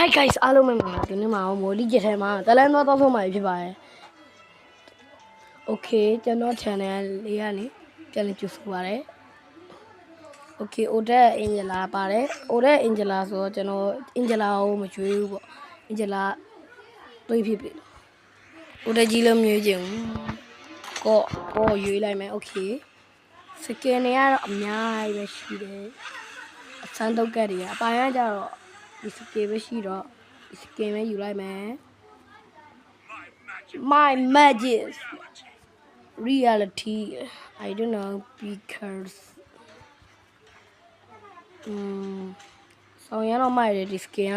Hi guys အားလုံးပဲမင်္ဂလာဒီနေ့မှာမိုးလီကျထဲမှာတလန်းသွားဆုံးမှာဖြစ်ပါတယ် Okay ကျွန်တော် channel လေးကနေပြန်လည်ကြိုဆိုပါရစေ Okay အိုဒက်အင်ဂျလာပါတယ်အိုဒက်အင်ဂျလာဆိုတော့ကျွန်တော်အင်ဂျလာကိုမကျွေးဘူးပေါ့အင်ဂျလာတွေးဖြစ်ပြီအိုဒက်ကြီးလည်းမရွေးချင်ဘူးကိုရွေးလိုက်မယ် Okay စကင်တွေကတော့အများကြီးပဲရှိတယ်အစမ်းတုတ်ကတ်တွေအပိုင်းကကြတော့ဒီစကင်ပဲရှိတော့ဒီစကင်ပဲယူလိုက်မယ် My magic reality I don't know because ဆောင်ရတော့မိုက်တယ်ဒီစကင်က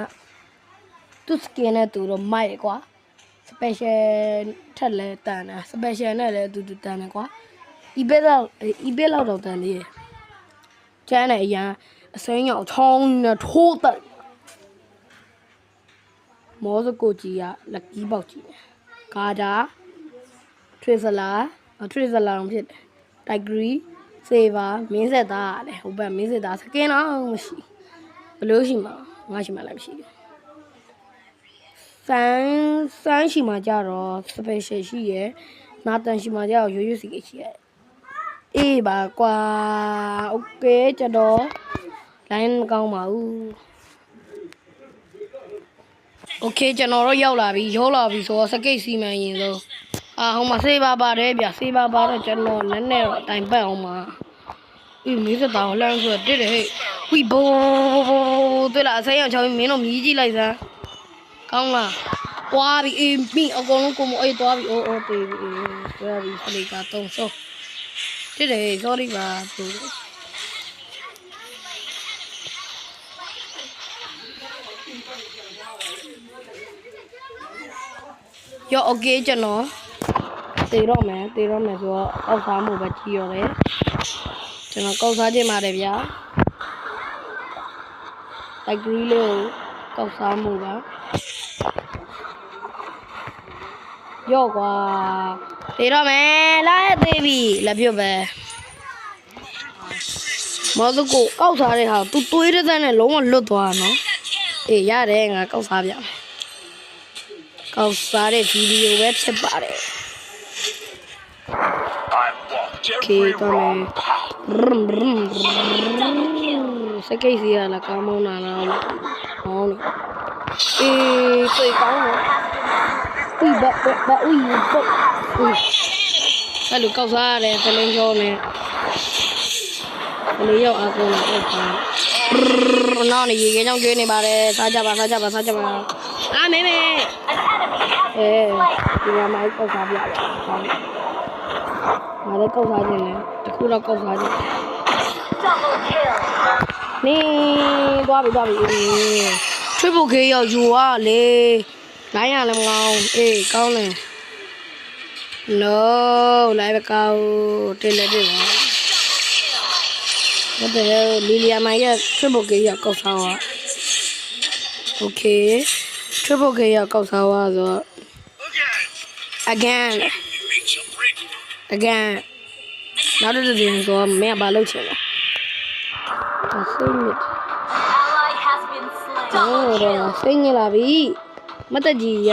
သူ့စကင်နဲ့သူတော့မိုက်တယ်ကွာ special ထက်လဲတန်တာ special နဲ့လည်းအတူတူတန်တယ်ကွာ eBay လောက်တော့တန်သေးတယ်ကျန်းတယ်အရန်အစိမ်းရောင်ချောင်းနဲ့ထိုးတက်မောစကိုကြီးကလက်ကီးပေါက်ကြီးဂါဒါထရစ်ဇလာဖြစ်တယ်တိုက်ဂရီစေဗာမင်းဆက်သားရတယ်ဟိုဘက်မင်းဆက်သားစကင်တော့မရှိဘလို့ရှိမှာငါရှိမှလည်းမရှိဘူးစမ်းရှိမှကြတော့ special ရှိရယ်နာတန်ရှိမှကြတော့ရိုးရိုးစီကရှိရယ်အေးပါကွာ Okay ကျွန်တော် line မကောင်းပါဘူး Okay ကျွန်တော်တို့ရောက်လာပြီဆိုတော့စကိတ်စီမံရင်ဆုံးဟိုမှာစေးပါပါတယ်ဗျစေးပါပါတော့ကျွန်တော်နည်းနည်းတော့တိုင်ပတ်အောင်ပါအေးမင်းစတာကိုလှမ်းဆိုတက်တယ်ဟဲ့ဝီဘိုးတွေ့လားအစိမ်းအောင်ချောင်းမင်းတို့မြည်ကြည့်လိုက်စမ်းကောင်းလားတွားပြီအေးမိအကုန်လုံးကိုမအေးတွားပြီအိုးတေးပြီတွားပြီဖလေကတော့ဆိုတက်တယ် sorry ပါသူရော Okay ကျွန်တော်တေတော့မယ်ဆိုတော့အောက်စားမှုပဲကြည့်ရတယ်ကျွန်တော်ကောက်စားခြင်းပါတယ်ဗျာတိုက်ဂရီးလေးကိုကောက်စားမှုပါရောကွာတေတော့မယ်လာရသေးပြီလက်ပြုတ်ပဲမော်စကိုကောက်စားတဲ့ဟာသူတွေးတဲ့တဲ့နဲ့လုံးဝလွတ်သွားတာနော်အေးရတယ်ငါကောက်စားပြမယ်ကောက်စားတဲ့ဗီဒီယိုပဲဖြစ်ပါတယ်ကေကောင်းစကိတ်စီရလာကောင်းမွန်လာလားဟောင်းအေးစိတ်ကောင်းတော့ဥဘဘဥဘအဲ့လိုကောက်စားရတယ်သလင်းကျော်နဲ့လေးရောက်အကုန်လုံးပေါ့နောက်နေရေခဲကြောင့်ကျွေးနေပါတယ်စားကြပါအာမေမေဒီမှာမိုက်ကောက်စားပြရတယ်ငါလည်းကောက်စားခြင်းလဲတခုတော့ကောက်စားခြင်းနေသွားပြီ triple k ရောက်ယူရလေလိုင်းရလည်းမကောင်းအေးကောင်းတယ် no လိုင်းမကောင်းတက်လက်တယ်ဘာတဲ့လီလီယာမိုင်ရဲ့ triple k ရောက်ကောက်စားရ okay triple k ရောက်ကောက်စားရဆိုတော့again နောက်တစ်ကြိမ်ဆိုမင်းကဘာလုပ်ချင်လဲစိတ်ညစ်စိတ်ညစ်လာပြီမတက်ကြီးရ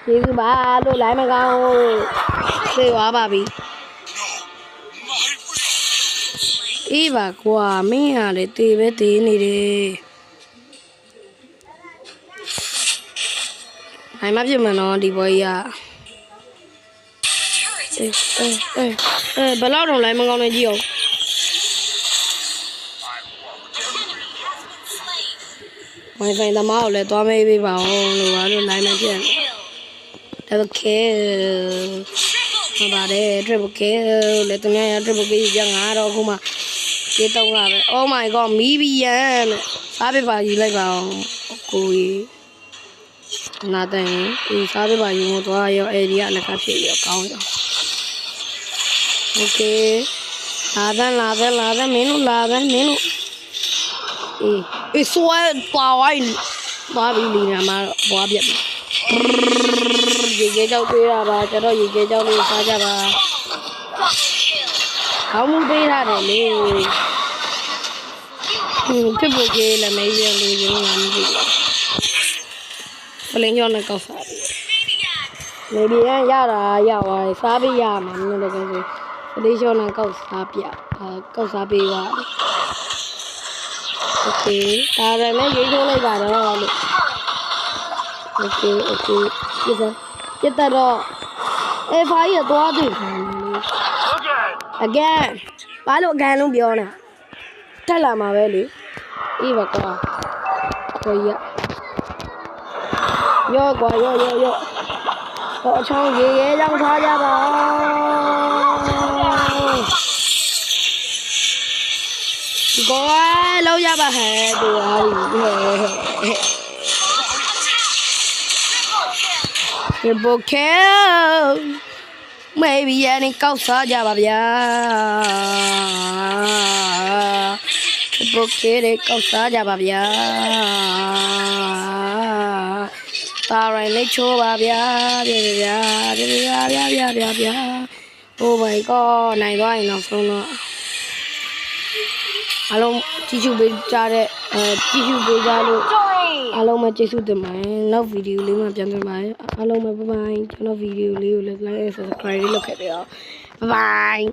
ကျေးဇူးပါလို့လိုင်းမကောင်းသိသွားပါပြီအေးပါကွာမင်းဟာလေတေးပဲတေးနေတယ်နိုင်မဖြစ်မနော်ဒီဘွဲကြီးဘယ်လောက်တော့လိုင်းမကောင်းနေကြည့်အောင်ဝိုင်ဖိုင်သမားကိုလည်းသွားမေးပေးပါအောင်လို့ပါလို့နိုင်မဖြစ် Double kill မပါတယ် triple kill လေသူများရ triple kill ကြငါတော့အခုမှကြေးတော့လာပဲ Oh my god မီးဘီယန်စားပြပါယူလိုက်ပါအောင်ကိုကြီးနာတန်ဒီစားပြပါယူမသွားရောအဲ့ဒီကလည်းကဖြစ်ရောကောင်းရော Okay လာတယ်မင်းတို့အေးဆွဲပါဝိုင်းသွားပြီလီနာမှာဘွားပြက်ပြီ ရေခဲကြောက်ပေးတာပါကျွန်တော်ရေခဲကြောက်လေးစားကြပါခေါင်းမူပေးရတယ်လေဖြစ်ဖို့ကြီးလည်းမေးရလို့ရင်းလာမသိဘူးပလင်းကျော်နဲ့ကောက်စားပြီမေဘီရတာရသွားစားပေးရမှာမင်းတို့လည်းဆိုပလင်းကျော်နဲ့ကောက်စားပြကောက်စားပေးပါโอเคဒါရနဲ့ရေးထိုးလိုက်ပါတော့လို့โอเคပြတ်တော့ဖိုင်ရသွားတယ် again ဘာလို့ again လုံးပြောနေတက်လာမှာပဲလေအေးပါကွာကိုရရောကွာရောတော့အချောင်းရေရဲကြောင်းထားကြပါကိုလောက်ရပါဟဲ့တူဟာဒီဘိုကဲ maybe ရနေကောက်စားကြပါဗျာဒီဘိုကဲတွေကောက်စားကြပါဗျာတာရိုင်းလေးချိုးပါဗျာဗျာ oh my god နိုင်သွားရင်တော့ဆုံးတော့အားလုံးကြည့်ရှုပေးကြတဲ့ကြည့်ရှုပေးကြလို့အားလုံးပဲကျေးဇူးတင်ပါတယ်နောက်ဗီဒီယိုလေးမှာပြန်တွေ့ပါတယ်အားလုံးပဲဘိုင်ကျွန်တော်ဗီဒီယိုလေးကိုလည်း like and subscribe လုပ်ခဲ့ပေးအောင်ဘိုင်